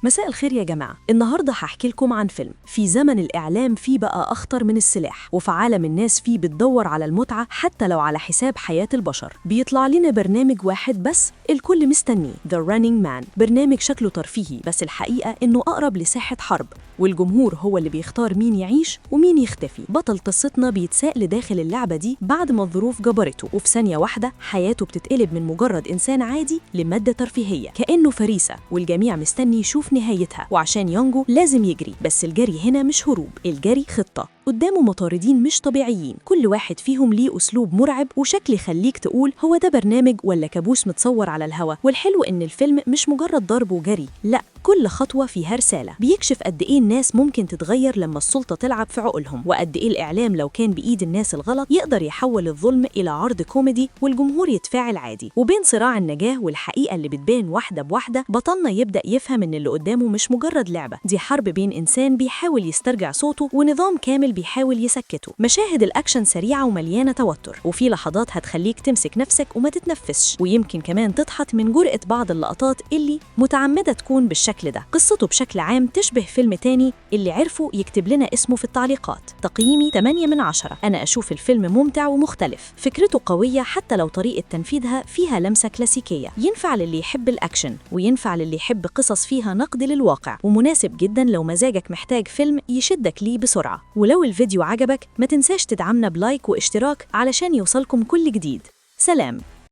مساء الخير يا جماعة. النهاردة هحكي لكم عن فيلم في زمن الإعلام فيه بقى أخطر من السلاح، وفي عالم الناس فيه بتدور على المتعة حتى لو على حساب حياة البشر. بيطلع لنا برنامج واحد بس الكل مستنيه، The Running Man. برنامج شكله ترفيهي بس الحقيقة إنه أقرب لساحة حرب، والجمهور هو اللي بيختار مين يعيش ومين يختفي. بطل قصتنا بيتساق لداخل اللعبة دي بعد ما الظروف جبرته، وفي ثانية واحدة حياته بتتقلب من مجرد إنسان عادي لمادة ترفيهية، كأنه فريسة والجميع مستني يشوف نهايتها. وعشان ينجو لازم يجري، بس الجري هنا مش هروب، الجري خطة. قدامه مطاردين مش طبيعيين، كل واحد فيهم ليه أسلوب مرعب وشكل يخليك تقول هو ده برنامج ولا كابوس متصور على الهوا. والحلو إن الفيلم مش مجرد ضرب وجري، لا، كل خطوة فيها رسالة. بيكشف قد إيه الناس ممكن تتغير لما السلطة تلعب في عقولهم، وقد إيه الإعلام لو كان بإيد الناس الغلط يقدر يحول الظلم إلى عرض كوميدي والجمهور يتفاعل عادي. وبين صراع النجاة والحقيقة اللي بتبان واحدة بواحدة، بطلنا يبدأ يفهم إن اللي قدامه مش مجرد لعبة، دي حرب بين إنسان بيحاول يسترجع صوته ونظام كامل بيحاول يسكته. مشاهد الأكشن سريعة ومليانة توتر، وفي لحظات هتخليك تمسك نفسك وما تتنفسش، ويمكن كمان تضحك من جرأة بعض اللقطات اللي متعمدة تكون بالشكل ده. قصته بشكل عام تشبه فيلم تاني، اللي عرفوا يكتب لنا اسمه في التعليقات. تقييمي 8 من 10. أنا أشوف الفيلم ممتع ومختلف، فكرته قوية حتى لو طريقة تنفيذها فيها لمسة كلاسيكية. ينفع للي يحب الأكشن، وينفع للي يحب قصص فيها نقد للواقع، ومناسب جدا لو مزاجك محتاج فيلم يشدك ليه بسرعة. ولو الفيديو عجبك ما تنساش تدعمنا بلايك واشتراك علشان يوصلكم كل جديد. سلام.